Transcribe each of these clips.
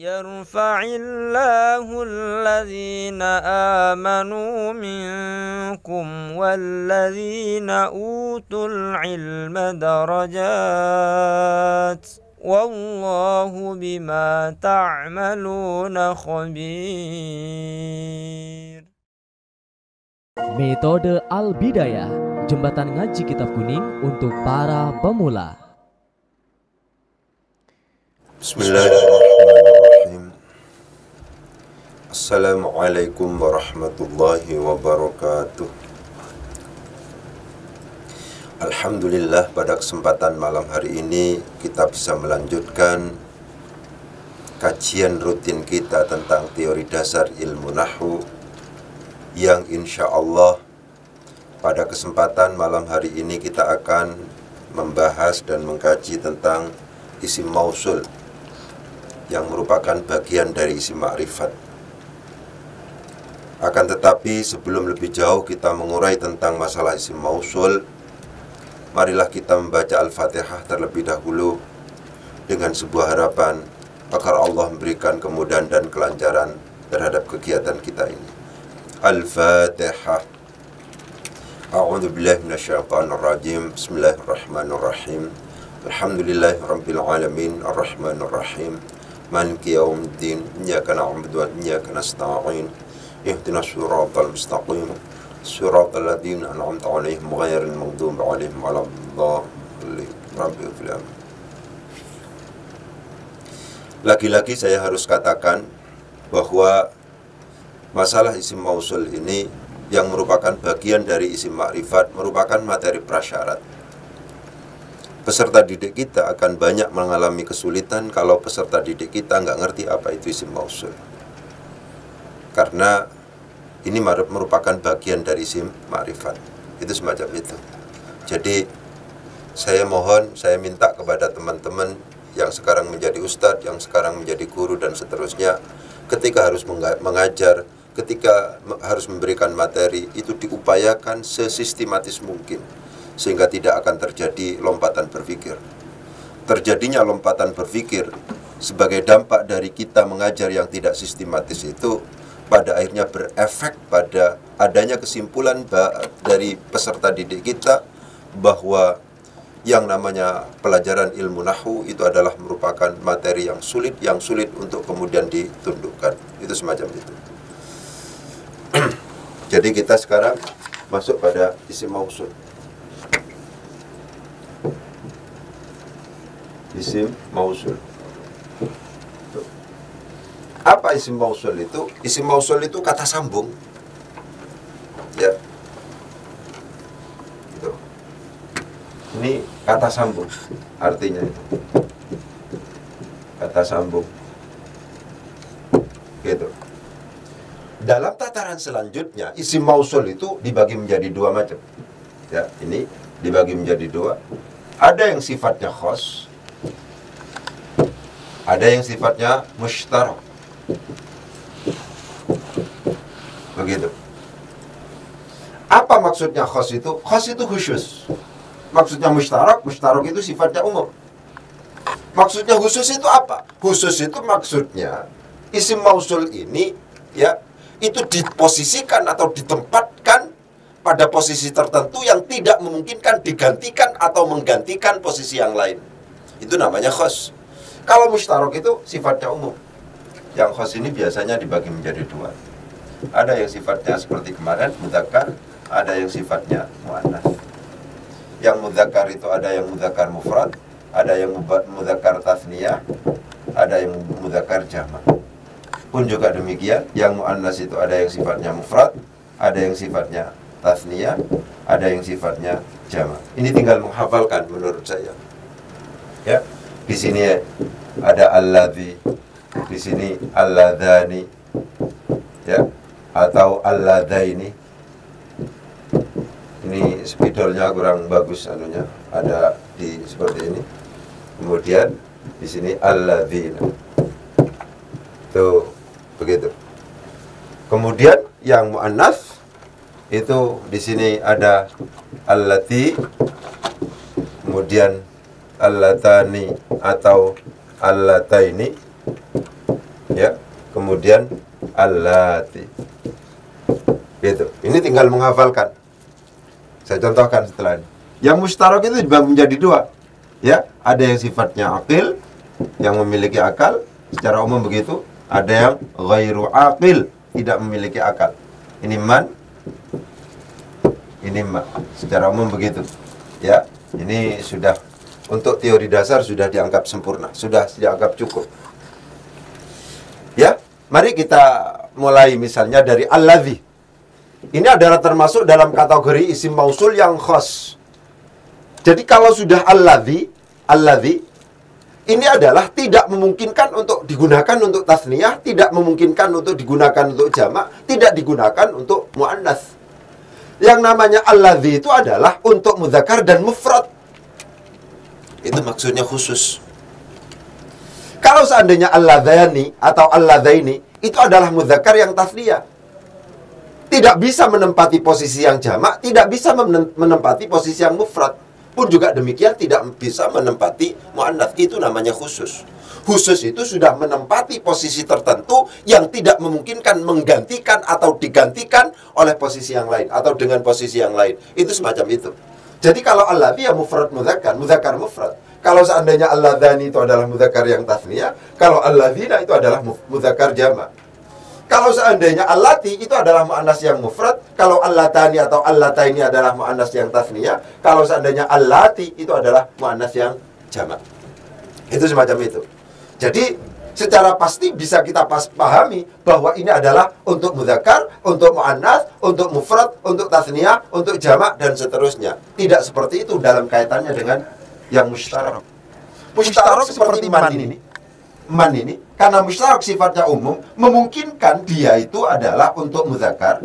يرفع الله الذين آمنوا منكم والذين أوتوا العلم درجات والله بما تعملون خبير. Metode Al-Bidayah, jembatan ngaji kitab kuning untuk para pemula. Bismillahirrahmanirrahim. Assalamualaikum warahmatullahi wabarakatuh. Alhamdulillah, pada kesempatan malam hari ini kita bisa melanjutkan kajian rutin kita tentang teori dasar ilmu nahwu, yang insya Allah pada kesempatan malam hari ini kita akan membahas dan mengkaji tentang isim mausul, yang merupakan bagian dari isim ma'rifat. Akan tetapi sebelum lebih jauh kita mengurai tentang masalah isim mausul, marilah kita membaca Al-Fatihah terlebih dahulu dengan sebuah harapan agar Allah memberikan kemudahan dan kelancaran terhadap kegiatan kita ini. Al-Fatihah. A'udzu billahi minasyaitonir rajim. Bismillahirrahmanirrahim. Alhamdulillahirabbil alamin arrahmanir rahim maliki yaumiddin iyyaka na'budu wa iyyaka nasta'in ihdinas siratal mustaqim siratal ladzina an'amta 'alaihim ghairil maghdubi 'alaihim waladdallin. Rabbil alamin. Lagi-lagi saya harus katakan bahwa masalah isim mausul ini yang merupakan bagian dari isim ma'rifat merupakan materi prasyarat. Peserta didik kita akan banyak mengalami kesulitan kalau peserta didik kita nggak ngerti apa itu isim mausul. Karena ini merupakan bagian dari isim ma'rifat. Itu semacam itu. Jadi saya minta kepada teman-teman yang sekarang menjadi ustadz, yang sekarang menjadi guru dan seterusnya, ketika harus mengajar, ketika harus memberikan materi, itu diupayakan sesistematis mungkin, sehingga tidak akan terjadi lompatan berpikir. Terjadinya lompatan berpikir sebagai dampak dari kita mengajar yang tidak sistematis itu pada akhirnya berefek pada adanya kesimpulan dari peserta didik kita bahwa yang namanya pelajaran ilmu nahwu itu adalah merupakan materi yang sulit untuk kemudian ditundukkan. Itu semacam itu. Jadi kita sekarang masuk pada isim mausul. Isim mausul. Apa isim mausul itu? Isim mausul itu kata sambung. Ya. Gitu. Ini kata sambung artinya itu. Kata sambung. Gitu. Dalam tataran selanjutnya, isim mausul itu dibagi menjadi dua macam. Ya, ini dibagi menjadi dua. Ada yang sifatnya khos, ada yang sifatnya mushtarak. Begitu. Apa maksudnya khos itu? Khos itu khusus. Maksudnya mushtarak itu sifatnya umum. Maksudnya khusus itu apa? Khusus itu maksudnya isim mausul ini ya itu diposisikan atau ditempatkan pada posisi tertentu yang tidak memungkinkan digantikan atau menggantikan posisi yang lain. Itu namanya khos. Kalau mushtarak itu sifatnya umum. Yang khos ini biasanya dibagi menjadi dua. Ada yang sifatnya seperti kemarin, mudzakkar, ada yang sifatnya muannats. Yang mudzakkar itu ada yang mudzakkar mufrad, ada yang mudzakkar tasniyah, ada yang mudzakkar jamak. Pun juga demikian, yang muannats itu ada yang sifatnya mufrad, ada yang sifatnya tasniyah, ada yang sifatnya jamak. Ini tinggal menghafalkan menurut saya. Ya. Di sini ada alladzi, di sini alladzani, ya, atau alladzaini. Ini spidolnya kurang bagus anunya, ada di seperti ini. Kemudian di sini alladzina. Tuh, begitu. Kemudian yang muannats itu di sini ada allati, kemudian allatani atau allataini, kemudian allati. Gitu. Ini tinggal menghafalkan. Saya contohkan setelah ini. Yang mustarak itu dibagi menjadi dua. Ya, ada yang sifatnya aqil, yang memiliki akal, secara umum begitu. Ada yang ghairu aqil, tidak memiliki akal. Ini man, ini ma. Secara umum begitu. Ya, ini sudah untuk teori dasar sudah dianggap sempurna, sudah dianggap cukup. Ya, mari kita mulai misalnya dari alladzi. Ini adalah termasuk dalam kategori isim mausul yang khas. Jadi kalau sudah alladzi, ini adalah tidak memungkinkan untuk digunakan untuk tasniyah, tidak memungkinkan untuk digunakan untuk jamak, tidak digunakan untuk muannats. Yang namanya alladzi itu adalah untuk mudzakkar dan mufrad. Itu maksudnya khusus. Kalau seandainya alladzani atau alladzaini itu adalah mudzakkar yang tasniyah, tidak bisa menempati posisi yang jamak, tidak bisa menempati posisi yang mufrad. Pun juga demikian tidak bisa menempati muannats. Itu namanya khusus. Khusus itu sudah menempati posisi tertentu yang tidak memungkinkan menggantikan atau digantikan oleh posisi yang lain atau dengan posisi yang lain. Itu semacam itu. Jadi kalau alladzi ya mufrad mudzakkar, mudzakkar mufrad. Kalau seandainya alladzani itu adalah mudzakkar yang tasniyah, kalau alladzina itu adalah mudzakkar jamak. Kalau seandainya allati itu adalah muannas yang mufrad, kalau allatani atau allataini adalah muannas yang tasniyah, kalau seandainya allati itu adalah muannas yang jamak. Itu semacam itu. Jadi secara pasti bisa kita pahami bahwa ini adalah untuk mudzakkar, untuk muannas, untuk mufrad, untuk tasniyah, untuk jamak dan seterusnya. Tidak seperti itu dalam kaitannya dengan yang mustarak. Mustarak seperti man ini. Man ini karena mustarak sifatnya umum, memungkinkan dia itu adalah untuk mudzakkar,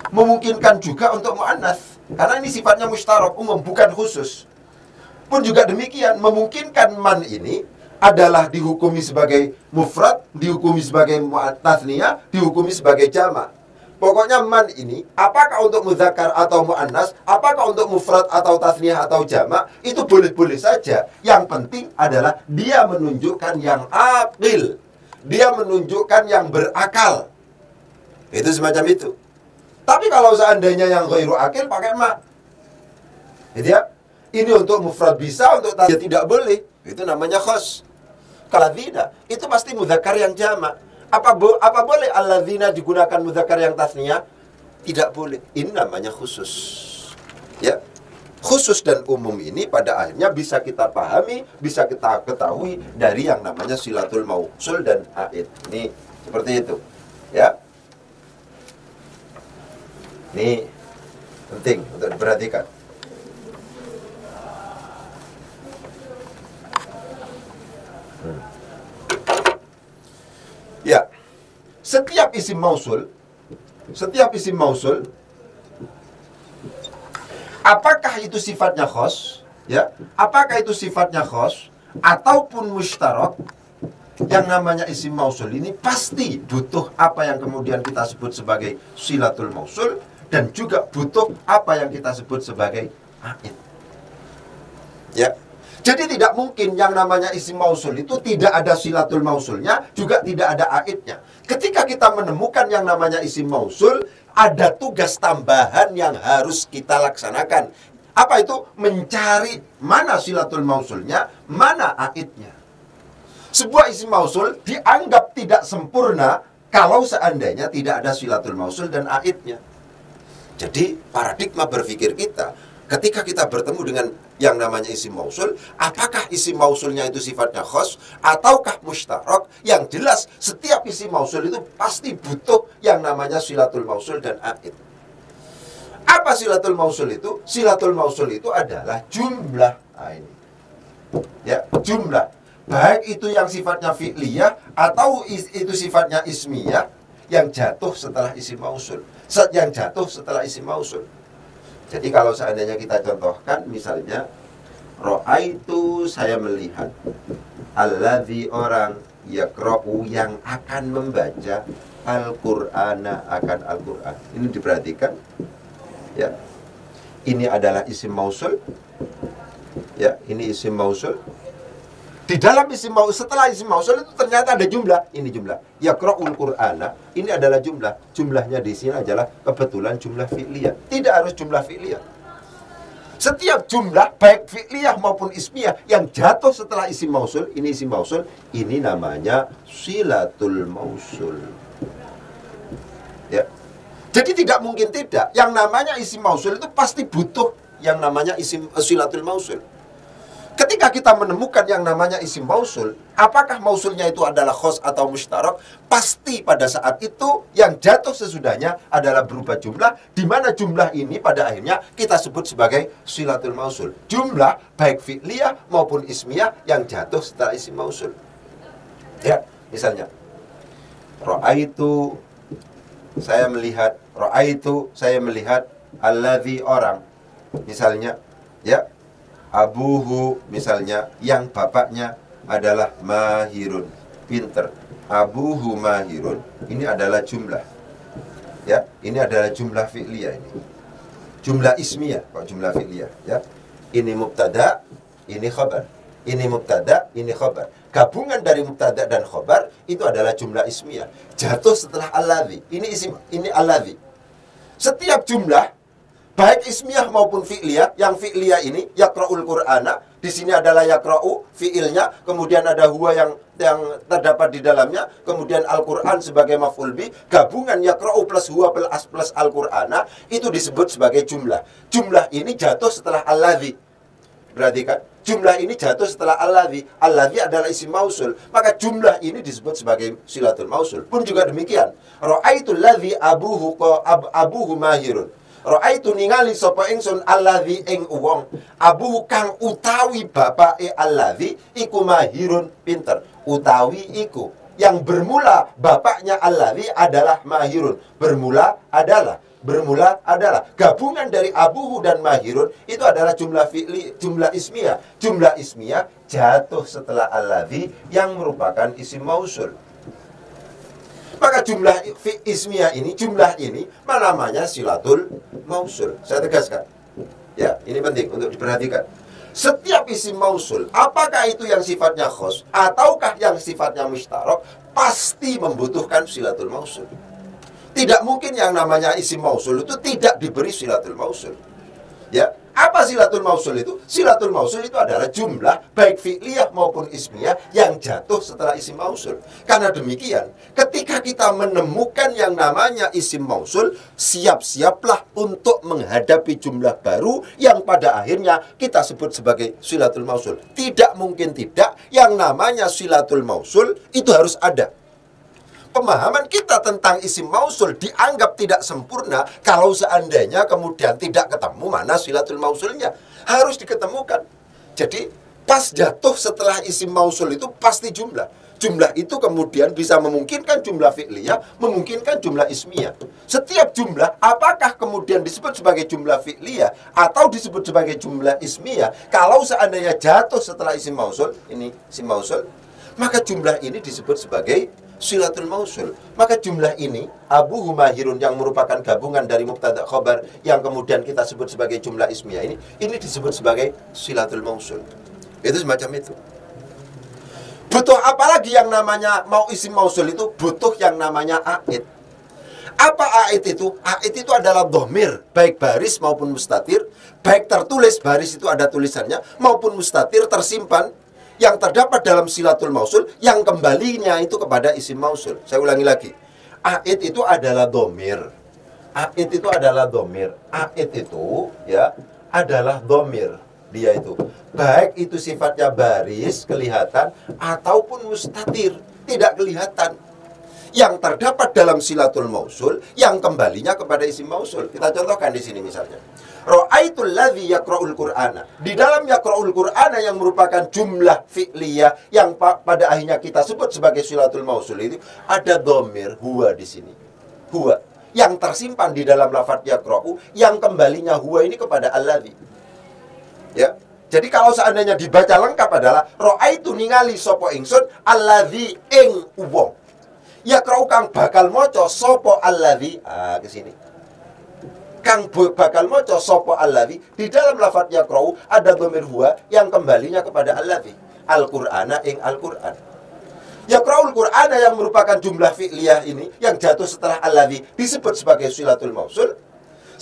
memungkinkan juga untuk muannats. Karena ini sifatnya mustarak umum, bukan khusus. Pun juga demikian, memungkinkan man ini adalah dihukumi sebagai mufrad, dihukumi sebagai tasniyah, dihukumi sebagai jamak. Pokoknya man ini, apakah untuk mudzakkar atau muannas, apakah untuk mufrad atau tasniyah atau jamak, itu boleh-boleh saja. Yang penting adalah dia menunjukkan yang aqil, dia menunjukkan yang berakal. Itu semacam itu. Tapi kalau seandainya yang ghairu aqil pakai ma. Gitu ya. Ini untuk mufrad bisa, untuk tasniyah tidak boleh. Itu namanya khas. Kalau tidak, itu pasti mudzakkar yang jamak. Apa boleh alladzina digunakan mudzakkar yang tasniyah? Tidak boleh. Ini namanya khusus. Ya. Khusus dan umum ini pada akhirnya bisa kita pahami, bisa kita ketahui dari yang namanya silatul mausul dan aid. Ini seperti itu. Ya. Ini penting untuk diperhatikan. Ya, setiap isim mausul, apakah itu sifatnya khas, ya, apakah itu sifatnya khas ataupun mustarak, yang namanya isim mausul ini pasti butuh apa yang kemudian kita sebut sebagai silatul mausul dan juga butuh apa yang kita sebut sebagai aid. Ya. Jadi tidak mungkin yang namanya isim mausul itu tidak ada silatul mausulnya, juga tidak ada aidnya. Ketika kita menemukan yang namanya isim mausul, ada tugas tambahan yang harus kita laksanakan. Apa itu? Mencari mana silatul mausulnya, mana aidnya. Sebuah isim mausul dianggap tidak sempurna kalau seandainya tidak ada silatul mausul dan aidnya. Jadi paradigma berpikir kita, ketika kita bertemu dengan yang namanya isim mausul, apakah isim mausulnya itu sifatnya khas ataukah mustarak? Yang jelas setiap isim mausul itu pasti butuh yang namanya silatul mausul dan aid. Apa silatul mausul itu? Silatul mausul itu adalah jumlah. Nah, ini. Ya, jumlah. Baik itu yang sifatnya fi'liyah atau itu sifatnya ismiyah yang jatuh setelah isim mausul. Yang jatuh setelah isim mausul. Jadi kalau seandainya kita contohkan misalnya ro'aitu, saya melihat, alladzi orang yaqra'u yang akan membaca Al-Qur'ana, akan Al-Qur'an. Ini diperhatikan. Ya. Ini adalah isim mausul. Ya, ini isim mausul. Di dalam isim mausul, setelah isim mausul itu ternyata ada jumlah. Ini jumlah. Yaqra'ul Qur'ana, ini adalah jumlah. Jumlahnya di sini adalah kebetulan jumlah fi'liyah. Tidak harus jumlah fi'liyah. Setiap jumlah, baik fi'liyah maupun ismiyah, yang jatuh setelah isim mausul, ini namanya silatul mausul. Ya. Jadi tidak mungkin tidak. Yang namanya isim mausul itu pasti butuh yang namanya isim silatul mausul. Ketika kita menemukan yang namanya isim mausul, apakah mausulnya itu adalah khos atau mustarak? Pasti pada saat itu yang jatuh sesudahnya adalah berupa jumlah, di mana jumlah ini pada akhirnya kita sebut sebagai silatul mausul. Jumlah baik fi'liyah maupun ismiyah yang jatuh setelah isim mausul. Ya, misalnya ra'aitu, saya melihat alladzi orang. Misalnya, ya, abuhu, misalnya, yang bapaknya adalah mahirun, pinter. Abuhu mahirun, ini adalah jumlah. Ya, ini adalah jumlah fi'liyah ini. Jumlah ismiyah, kok jumlah fi'liyah, ya. Ini mubtada, ini khabar. Ini mubtada, ini khabar. Gabungan dari mubtada dan khabar itu adalah jumlah ismiyah. Jatuh setelah alladzi. Ini isim, ini alladzi. Setiap jumlah baik ismiyah maupun fi'liyah, yang fi'liyah ini yaqra'ul Qur'ana, di sini adalah yaqra'u fi'ilnya, kemudian ada huwa yang terdapat di dalamnya, kemudian Al-Qur'an sebagai maf'ul bi, gabungan yaqra'u plus huwa plus Al-Qur'ana itu disebut sebagai jumlah. Jumlah ini jatuh setelah alladzi. Berarti kan jumlah ini jatuh setelah alladzi. Alladzi adalah isim mausul, maka jumlah ini disebut sebagai silatul mausul. Pun juga demikian. Ra'aitul ladzi abuhu mahirun. Ra'aitu ningali sapa ingsun alladzi ing wong abuhu kang utawi bapake alladzi iku mahirun, pinter. Utawi iku yang bermula bapaknya alladzi adalah mahirun. Bermula adalah gabungan dari abuhu dan mahirun itu adalah jumlah fi'li, jumlah ismiyah. Jumlah ismiyah jatuh setelah alladzi yang merupakan isim mausul. Maka jumlah ismiyah ini, jumlah ini namanya silatul mausul. Saya tegaskan. Ya, ini penting untuk diperhatikan. Setiap isim mausul, apakah itu yang sifatnya khos ataukah yang sifatnya mustarak, pasti membutuhkan silatul mausul. Tidak mungkin yang namanya isim mausul itu tidak diberi silatul mausul. Ya, apa silatul mausul itu? Silatul mausul itu adalah jumlah baik fi'liyah maupun ismiyah yang jatuh setelah isim mausul. Karena demikian, ketika kita menemukan yang namanya isim mausul, siap-siaplah untuk menghadapi jumlah baru yang pada akhirnya kita sebut sebagai silatul mausul. Tidak mungkin tidak yang namanya silatul mausul itu harus ada. Pemahaman kita tentang isim mausul dianggap tidak sempurna kalau seandainya kemudian tidak ketemu mana silatul mausulnya. Harus diketemukan. Jadi pas jatuh setelah isim mausul itu pasti jumlah. Jumlah itu kemudian bisa memungkinkan jumlah fi'liyah, memungkinkan jumlah ismiyah. Setiap jumlah apakah kemudian disebut sebagai jumlah fi'liyah atau disebut sebagai jumlah ismiyah, kalau seandainya jatuh setelah isim mausul, ini isim mausul, maka jumlah ini disebut sebagai silatul mausul. Maka jumlah ini abuhu mahirun yang merupakan gabungan dari mubtada khabar yang kemudian kita sebut sebagai jumlah ismiyah ini disebut sebagai silatul mausul. Itu semacam itu. Butuh apa lagi yang namanya mau isim mausul itu? Butuh yang namanya a'id. Apa a'id itu? A'id itu adalah dhamir, baik baris maupun mustatir, baik tertulis, baris itu ada tulisannya, maupun mustatir tersimpan yang terdapat dalam silatul mausul yang kembalinya itu kepada isim mausul. Saya ulangi lagi. A'id itu adalah dhamir. A'id itu adalah dhamir. A'id itu ya adalah dhamir. Dia itu baik itu sifatnya baris kelihatan ataupun mustatir tidak kelihatan, yang terdapat dalam silatul mausul yang kembalinya kepada isim mausul. Kita contohkan di sini misalnya. Ra'aitul ladzi yaqra'ul Qur'ana. Di dalam yaqra'ul Qur'ana yang merupakan jumlah fi'liyah yang pada akhirnya kita sebut sebagai silatul mausul itu ada dhamir huwa di sini. Huwa yang tersimpan di dalam lafadz yaqra'u yang kembalinya huwa ini kepada alladzi. Ya. Jadi kalau seandainya dibaca lengkap adalah ra'aitu ningali sapa ingsun alladzi ing wong. Yaqra'u kang bakal maca sapa alladzi. Ke sini. Kang bakal maca sapa alladzi, di dalam lafadz yaqra'u ada dhamir huwa yang kembalinya kepada alladzi. Al-Qur'ana ing Al-Qur'an. Yaqra'ul Qur'ana yang merupakan jumlah fi'liyah ini yang jatuh setelah alladzi disebut sebagai silatul mausul.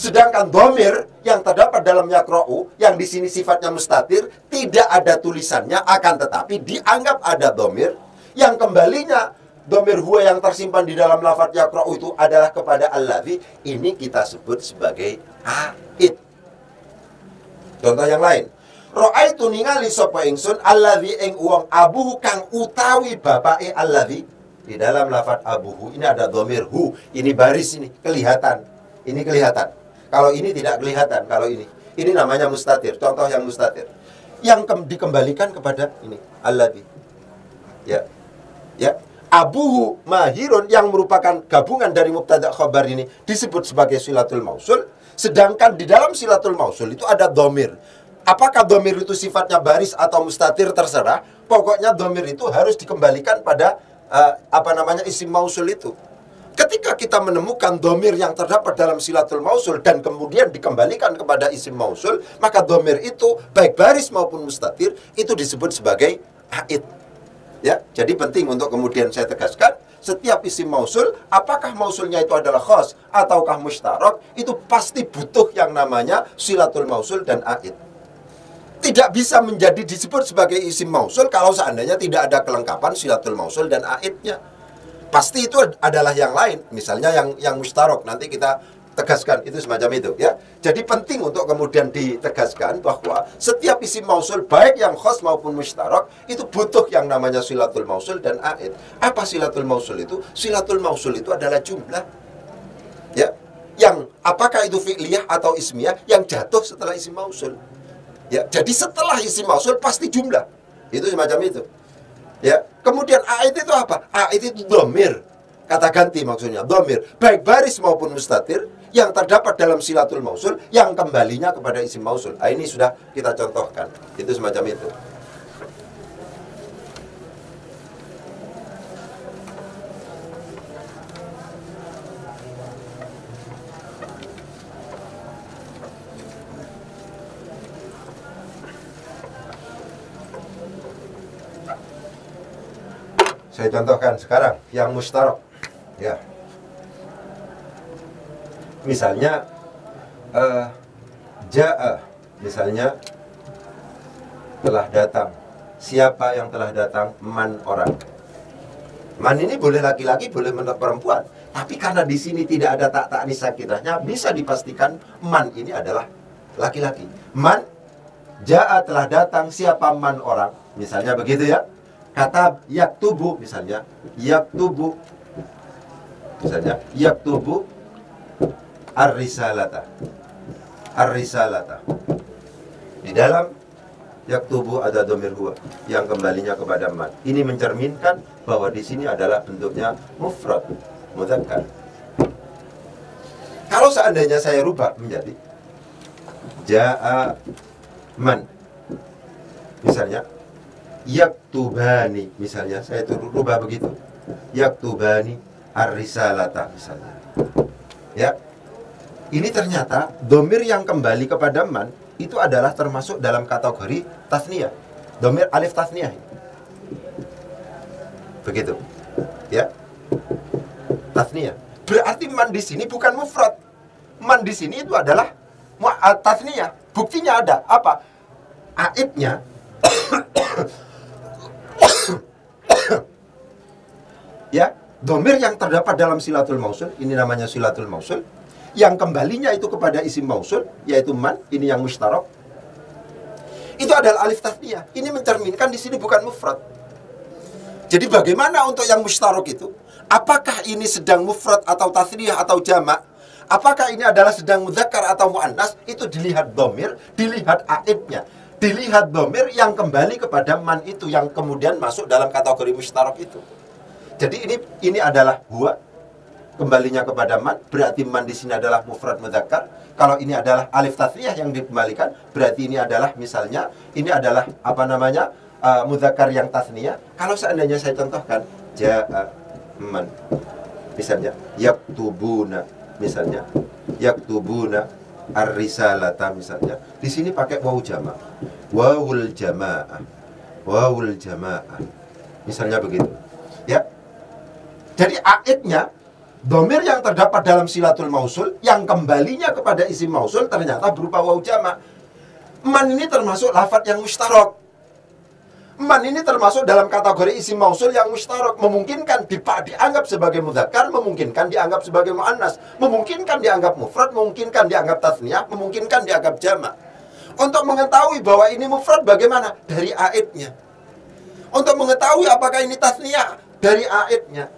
Sedangkan domir yang terdapat dalam yaqra'u yang di sini sifatnya mustatir, tidak ada tulisannya, akan tetapi dianggap ada domir yang kembalinya domir huwa yang tersimpan di dalam lafaz yaqra'u itu adalah kepada alladzi. Ini kita sebut sebagai aid. Contoh yang lain, Ra'aitu ningali sapa ingsun alladzi ing wong abuhu kang utawi bapake alladzi. Di dalam lafaz abuhu ini ada dhamir hu. Ini baris ini kelihatan. Ini kelihatan. Kalau ini tidak kelihatan, kalau ini namanya mustatir. Contoh yang mustatir. Yang dikembalikan kepada ini alladzi. Ya. Ya. Abuhu mahirun yang merupakan gabungan dari mubtada khabar ini disebut sebagai silatul mausul. Sedangkan di dalam silatul mausul itu ada dhamir. Apakah domir itu sifatnya baris atau mustatir terserah. Pokoknya domir itu harus dikembalikan pada isim mausul itu. Ketika kita menemukan domir yang terdapat dalam silatul mausul dan kemudian dikembalikan kepada isim mausul, maka domir itu baik baris maupun mustatir itu disebut sebagai aid. Ya, jadi penting untuk kemudian saya tegaskan, setiap isim mausul, apakah mausulnya itu adalah khas ataukah mustarak, itu pasti butuh yang namanya silatul mausul dan aid. Tidak bisa menjadi disebut sebagai isim mausul kalau seandainya tidak ada kelengkapan silatul mausul dan aidnya. Pasti itu adalah yang lain, misalnya yang mustarok. Nanti kita tegaskan itu semacam itu ya. Jadi penting untuk kemudian ditegaskan bahwa setiap isim mausul baik yang khas maupun mustarok itu butuh yang namanya silatul mausul dan aid. Apa silatul mausul itu? Silatul mausul itu adalah jumlah. Ya. Yang apakah itu fi'liyah atau ismiyah yang jatuh setelah isim mausul. Ya, jadi setelah isim mausul pasti jumlah. Itu semacam itu. Ya, kemudian aid itu apa? Aid itu dhamir. Kata ganti maksudnya, dhamir. Baik baris maupun mustatir yang terdapat dalam silatul mausul yang kembalinya kepada isim mausul. Ini sudah kita contohkan. Itu semacam itu. Saya contohkan sekarang yang mustarok. Ya. Misalnya ja'a, misalnya telah datang. Siapa yang telah datang? Man, orang. Man ini boleh laki-laki, boleh perempuan. Tapi karena di sini tidak ada ta'nis sakinahnya, bisa dipastikan man ini adalah laki-laki. Man, ja'a telah datang, siapa man orang. Misalnya begitu ya. Kata yaktubu misalnya, yaktubu misalnya, yaktubu ar-risalata. Ar-risalata. Di dalam yaktubu ada dhamir huwa yang kembalinya kepada man. Ini mencerminkan bahwa di sini adalah bentuknya mufrad, mudzakkar. Kalau seandainya saya rubah menjadi jaa man, misalnya yaktubani, misalnya saya rubah begitu, yaktubani ar-risalata misalnya. Ya, ini ternyata domir yang kembali kepada man itu adalah termasuk dalam kategori tasniyah, domir alif tasniyah. Begitu, ya, tasniyah. Berarti man di sini bukan mufrad. Man di sini itu adalah tasniyah. Buktinya ada apa? Aidnya ya, domir yang terdapat dalam silatul mausul, ini namanya silatul mausul, yang kembalinya itu kepada isim mausul, yaitu man, ini yang mustarok. Itu adalah alif tasniyah. Ini mencerminkan di sini bukan mufrad. Jadi bagaimana untuk yang mustarok itu? Apakah ini sedang mufrad atau tasniyah atau jamak? Apakah ini adalah sedang mudzakkar atau muannas? Itu dilihat domir, dilihat aidnya. Dilihat domir yang kembali kepada man itu, yang kemudian masuk dalam kategori mustarok itu. Jadi ini adalah huwa, kembalinya kepada man, berarti man di sini adalah mufrad mudzakkar. Kalau ini adalah alif tasniyah yang dikembalikan, berarti ini adalah misalnya ini adalah mudzakkar yang tasniyah. Kalau seandainya saya contohkan jaa man, misalnya yaktubuna, misalnya yaktubuna ar-risalata, misalnya di sini pakai wawu jama', wawul jamaah, wawul jamaah. Misalnya begitu. Ya. Jadi aidnya domir yang terdapat dalam silatul mausul yang kembalinya kepada isim mausul ternyata berupa waw jama'. Man ini termasuk lafadz yang mustarok. Man ini termasuk dalam kategori isim mausul yang mustarok, memungkinkan dianggap sebagai mudzakkar, memungkinkan dianggap sebagai muannas, memungkinkan dianggap mufrad, memungkinkan dianggap tasniyah, memungkinkan dianggap jama'. Untuk mengetahui bahwa ini mufrad bagaimana? Dari aidnya. Untuk mengetahui apakah ini tasniyah, dari aidnya.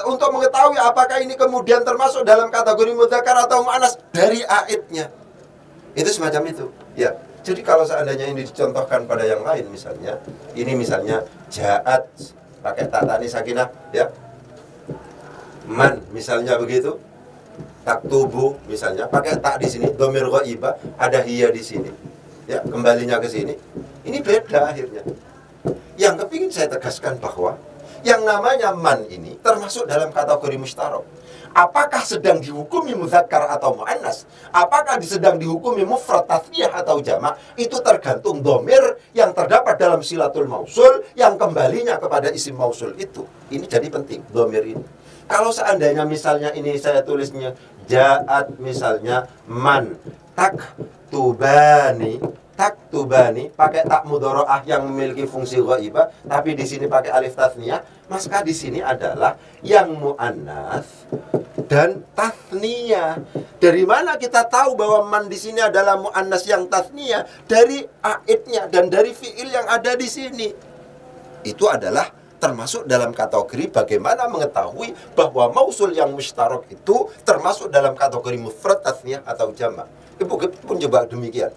Untuk mengetahui apakah ini kemudian termasuk dalam kategori mudzakkar atau muannas, dari aidnya. Itu semacam itu. Ya. Jadi kalau seandainya ini dicontohkan pada yang lain misalnya, ini misalnya ja'at pakai tak tani sakinah, ya. Man misalnya begitu. Taktubu misalnya pakai tak di sini, dhamir ghaibah, ada hiya di sini. Ya, kembalinya ke sini. Ini beda akhirnya. Yang kepingin saya tegaskan bahwa yang namanya man ini termasuk dalam kategori mustarok. Apakah sedang dihukumi mudzakkar atau muannas? Apakah sedang dihukumi mufrad, tasniyah atau jama'? Itu tergantung dhamir yang terdapat dalam silatul mausul yang kembalinya kepada isim mausul itu. Ini jadi penting dhamir ini. Kalau seandainya misalnya ini saya tulisnya ja'at misalnya man taktubani pakai tak mudharaah yang memiliki fungsi ghaibah, tapi di sini pakai alif tasniyah, maka di sini adalah yang muannas dan tasniyah. Dari mana kita tahu bahwa man di sini adalah muannas yang tasniyah? Dari aidnya dan dari fiil yang ada di sini. Itu adalah termasuk dalam kategori bagaimana mengetahui bahwa mausul yang mustarok itu termasuk dalam kategori mufrad, tasniyah atau jama'. Ibu pun coba demikian.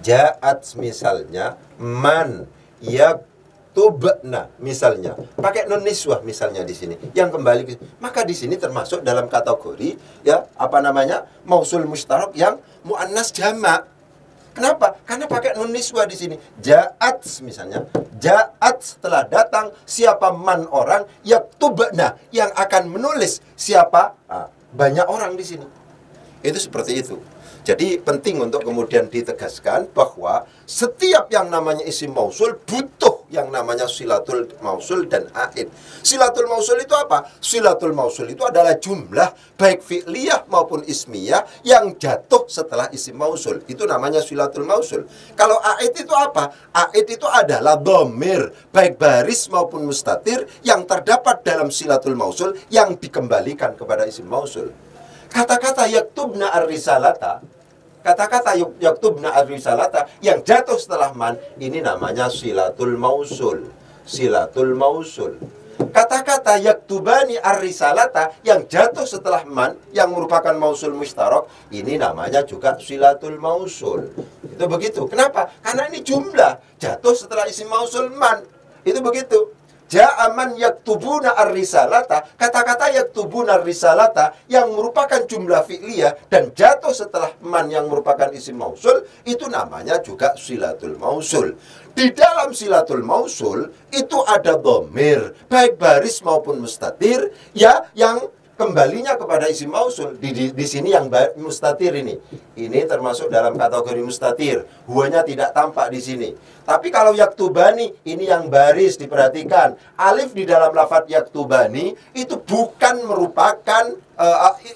Ja'at misalnya man yaktubna misalnya pakai nun niswah misalnya di sini yang kembali ke, maka di sini termasuk dalam kategori ya apa namanya mausul mustarok yang muannas jama'. Kenapa? Karena pakai nun niswah di sini. Ja'at misalnya, ja'at telah datang siapa man orang yaktubna yang akan menulis siapa banyak orang di sini. Itu seperti itu. Jadi penting untuk kemudian ditegaskan bahwa setiap yang namanya isim mausul butuh yang namanya silatul mausul dan aid. Silatul mausul itu apa? Silatul mausul itu adalah jumlah baik fi'liyah maupun ismiyah yang jatuh setelah isim mausul. Itu namanya silatul mausul. Kalau aid itu apa? Aid itu adalah dhamir baik baris maupun mustatir yang terdapat dalam silatul mausul yang dikembalikan kepada isim mausul. Kata-kata yaktubna ar-risalata, kata-kata yaktubna ar-risalata yang jatuh setelah man, ini namanya silatul mausul. Silatul mausul. Kata-kata yaktubani ar-risalata yang jatuh setelah man, yang merupakan mausul mustarok, ini namanya juga silatul mausul. Itu begitu. Kenapa? Karena ini jumlah jatuh setelah isim mausul man. Itu begitu. Ja'aman yaktubuna ar-risalata, kata-kata yaktubuna ar-risalata yang merupakan jumlah fi'liyah dan jatuh setelah man yang merupakan isim mausul, itu namanya juga silatul mausul. Di dalam silatul mausul itu ada dhamir baik baris maupun mustatir ya yang kembalinya kepada isim mausul. Di sini yang mustatir ini termasuk dalam kategori mustatir. Huanya tidak tampak di sini. Tapi kalau yaktubani ini yang baris, diperhatikan. Alif di dalam lafadz yaktubani itu bukan merupakan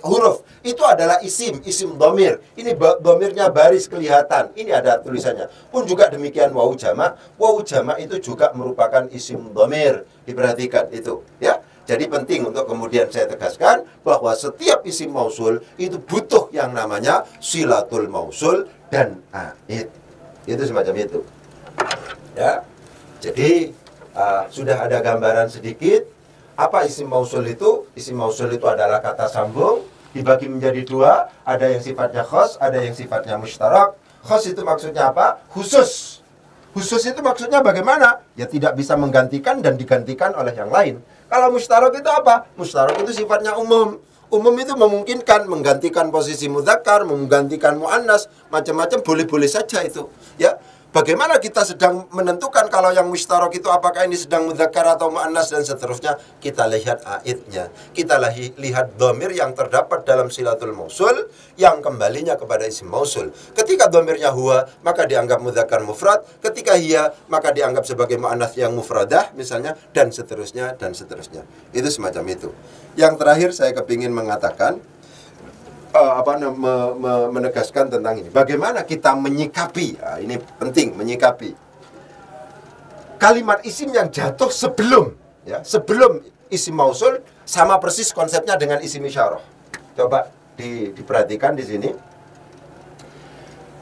huruf. Itu adalah isim dhamir. Ini dhamirnya baris kelihatan. Ini ada tulisannya. Pun juga demikian wawu jama'. Wawu jama' itu juga merupakan isim dhamir. Diperhatikan itu, ya. Jadi penting untuk kemudian saya tegaskan bahwa setiap isim mausul itu butuh yang namanya silatul mausul dan aid. Itu semacam itu. Ya. Jadi sudah ada gambaran sedikit apa isim mausul itu. Isim mausul itu adalah kata sambung dibagi menjadi dua, ada yang sifatnya khas, ada yang sifatnya mustarak. Khas itu maksudnya apa? Khusus. Khusus itu maksudnya bagaimana? Ya tidak bisa menggantikan dan digantikan oleh yang lain. Kalau mustarak itu apa? Mustarak itu sifatnya umum. Umum itu memungkinkan menggantikan posisi mudzakkar, menggantikan muannas, macam-macam boleh-boleh saja itu. Ya, Bagaimana kita sedang menentukan kalau yang mustarak itu apakah ini sedang mudzakkar atau muannas dan seterusnya? Kita lihat aidnya. Kita lihat dhamir yang terdapat dalam silatul mausul yang kembalinya kepada isim mausul. Ketika dhamirnya huwa, maka dianggap mudzakkar mufrad. Ketika hiya, maka dianggap sebagai muannas yang mufradah misalnya, dan seterusnya dan seterusnya. Itu semacam itu. Yang terakhir saya kepingin mengatakan menegaskan tentang ini. Bagaimana kita menyikapi? Nah, ini penting, menyikapi kalimat isim yang jatuh sebelum isim mausul, sama persis konsepnya dengan isim isyarah. Coba diperhatikan di sini.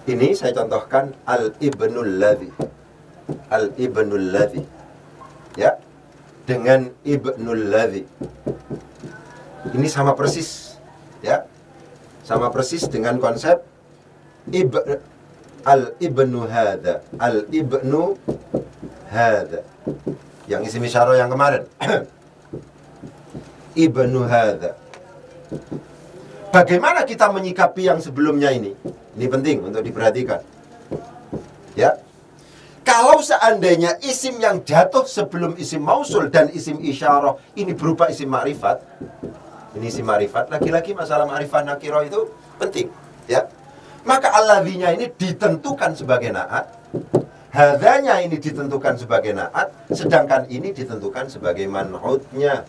Ini saya contohkan al-ibnul ladzi. Al-ibnul ladzi. Ya. Dengan ibnul ladzi. Ini sama persis, ya. Sama persis dengan konsep al-ibnu hadza, al-ibnu hadza. Yang isim isyarah yang kemarin. Ibnu hadza. Bagaimana kita menyikapi yang sebelumnya ini? Ini penting untuk diperhatikan. Ya. Kalau seandainya isim yang jatuh sebelum isim mausul dan isim isyarah ini berupa isim ma'rifat, ini isim ma'rifat, lagi-lagi masalah ma'rifat nakirah itu penting, ya. Maka alladhinya ini ditentukan sebagai na'at, hadzanya ini ditentukan sebagai na'at, sedangkan ini ditentukan sebagai man'utnya.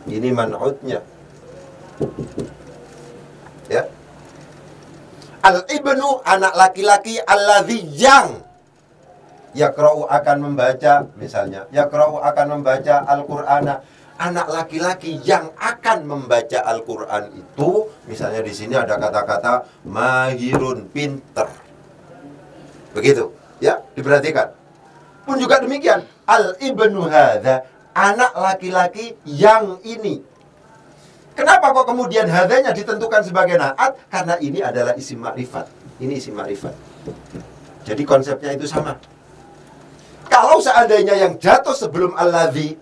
Ini man'utnya. Ya. Al-ibnu, anak laki-laki, alladhi yang yaqra'u akan membaca, misalnya yaqra'u akan membaca Al-Qur'ana, anak laki-laki yang akan membaca Al-Qur'an itu, misalnya di sini ada kata-kata mahirun, pinter. Begitu, ya, diperhatikan. Pun juga demikian, al-ibnu hadza, anak laki-laki yang ini. Kenapa kok kemudian hadzanya ditentukan sebagai na'at? Karena ini adalah isim ma'rifat. Ini isim ma'rifat. Jadi konsepnya itu sama. Kalau seandainya yang jatuh sebelum alladzi,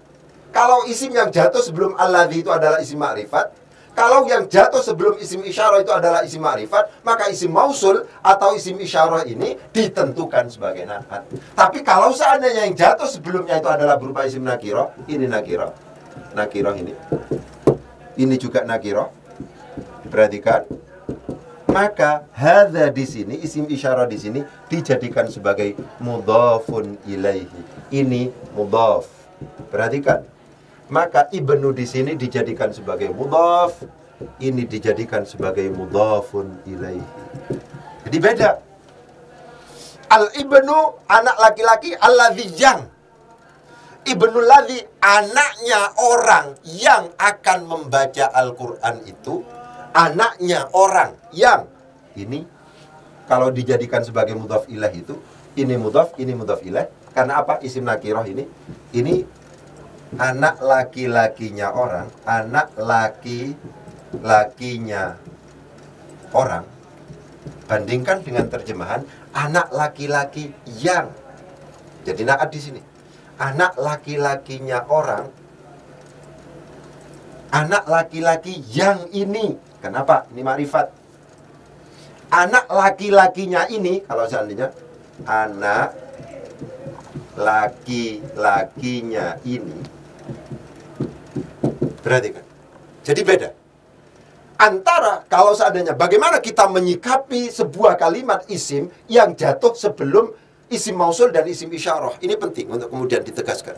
kalau isim yang jatuh sebelum alladzi itu adalah isim ma'rifat, kalau yang jatuh sebelum isim isyarah itu adalah isim ma'rifat, maka isim mausul atau isim isyarah ini ditentukan sebagai na'at. Tapi kalau seandainya yang jatuh sebelumnya itu adalah berupa isim nakirah, ini nakirah. Nakirah ini. Ini juga nakirah. Perhatikan. Maka hadza di sini, isim isyarah di sini dijadikan sebagai mudhafun ilaihi. Ini mudhaf. Perhatikan. Maka ibnu di sini dijadikan sebagai mudhaf, ini dijadikan sebagai mudhafun ilaihi. Jadi beda. Al-ibnu anak laki-laki, alladzi yang. Ibnu ladzi anaknya orang yang akan membaca Al-Qur'an itu, anaknya orang yang. Ini kalau dijadikan sebagai mudhaf ilaih itu, ini mudhaf ilaih. Karena apa? Isim nakirah ini anak laki-lakinya orang, anak laki-lakinya orang. Bandingkan dengan terjemahan anak laki-laki yang. Jadi na'at di sini. Anak laki-lakinya orang, anak laki-laki yang ini. Kenapa? Ini ma'rifat. Anak laki-lakinya ini, kalau seandainya anak laki-lakinya ini, perhatikan. Jadi beda. Antara kalau seandainya bagaimana kita menyikapi sebuah kalimat isim yang jatuh sebelum isim mausul dan isim isyarah. Ini penting untuk kemudian ditegaskan.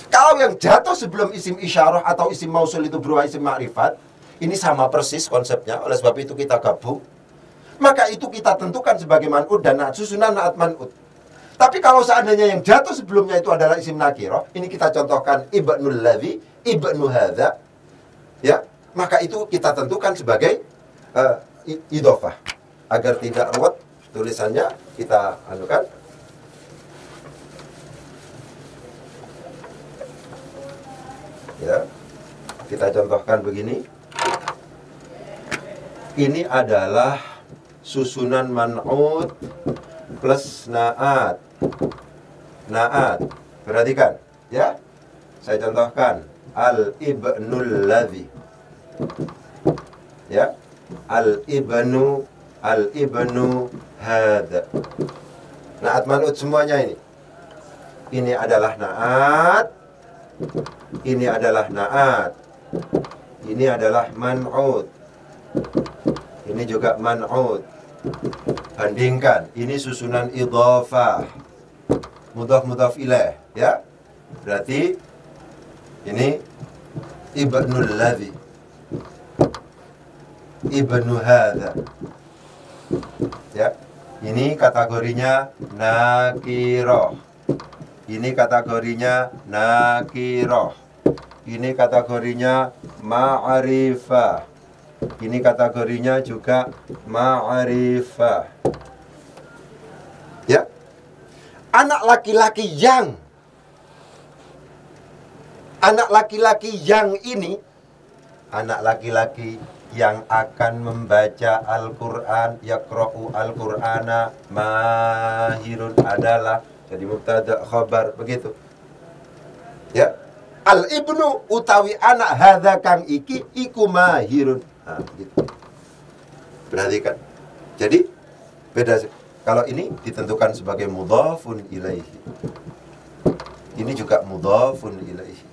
Kalau yang jatuh sebelum isim isyarah atau isim mausul itu berupa isim ma'rifat, ini sama persis konsepnya, oleh sebab itu kita gabung. Maka itu kita tentukan sebagai man'ud dan susunan na'at man'ud. Tapi kalau seandainya yang jatuh sebelumnya itu adalah isim nakirah, ini kita contohkan ibnul ladzi, ibnu hadza, ya, maka itu kita tentukan sebagai idhofah. Agar tidak ruwet tulisannya, kita anukan. Ya, kita contohkan begini. Ini adalah susunan man'ud plus na'at. Na'at. Perhatikan, ya. Saya contohkan al-ibnul ladzi. Ya. Al-ibnu hadza. Naat man'ut semuanya ini. Ini adalah naat, ini adalah naat, ini adalah man'ut, ini juga man'ut. Bandingkan, ini susunan idhofah, mudhaf ilaih, ya. Berarti ini ibnul ladzi, ibnu hadza, ya. Ini kategorinya nakiroh, ini kategorinya nakiroh, ini kategorinya ma'rifah, ini kategorinya juga ma'rifah. Ya. Anak laki-laki yang ini, anak laki-laki yang akan membaca Al-Quran, yaqra'u Al-Qur'ana, mahirun adalah jadi mubtada khabar, begitu. Ya. Al-ibnu utawi anak hadza kang iki iku mahirun. Nah, gitu. Perhatikan. Jadi beda. Kalau ini ditentukan sebagai mudhafun ilaihi. Ini juga mudhafun ilaihi.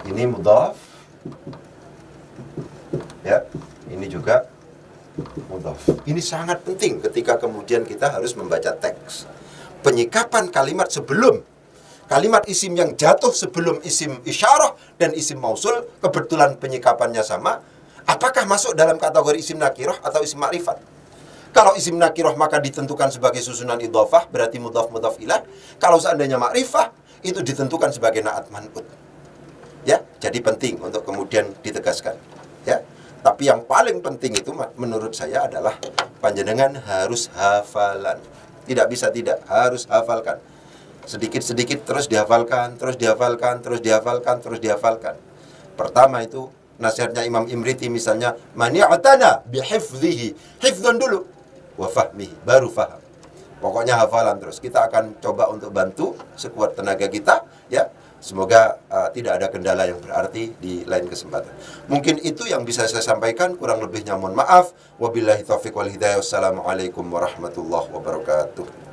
Ini mudhaf. Ya, ini juga mudhaf. Ini sangat penting ketika kemudian kita harus membaca teks. Penyikapan kalimat sebelum kalimat isim yang jatuh sebelum isim isyarah dan isim mausul, kebetulan penyikapannya sama, apakah masuk dalam kategori isim nakirah atau isim ma'rifat? Kalau isim nakirah maka ditentukan sebagai susunan idhofah, berarti mudhaf ilaih. Kalau seandainya ma'rifah, itu ditentukan sebagai na'at man'ut. Ya, jadi penting untuk kemudian ditegaskan. Ya, tapi yang paling penting itu menurut saya adalah panjenengan harus hafalan. Tidak bisa tidak, harus hafalkan. Sedikit-sedikit terus dihafalkan, terus dihafalkan, terus dihafalkan, terus dihafalkan. Pertama itu nasihatnya Imam Imriti misalnya, mani'atana bihifdhihi. Hifdhan dulu, wa fahmihi, baru faham. Pokoknya hafalan terus. Kita akan coba untuk bantu sekuat tenaga kita, ya. Semoga tidak ada kendala yang berarti di lain kesempatan. Mungkin itu yang bisa saya sampaikan, kurang lebihnya mohon maaf. Wabillahi taufiq wal hidayah. Wassalamualaikum warahmatullahi wabarakatuh.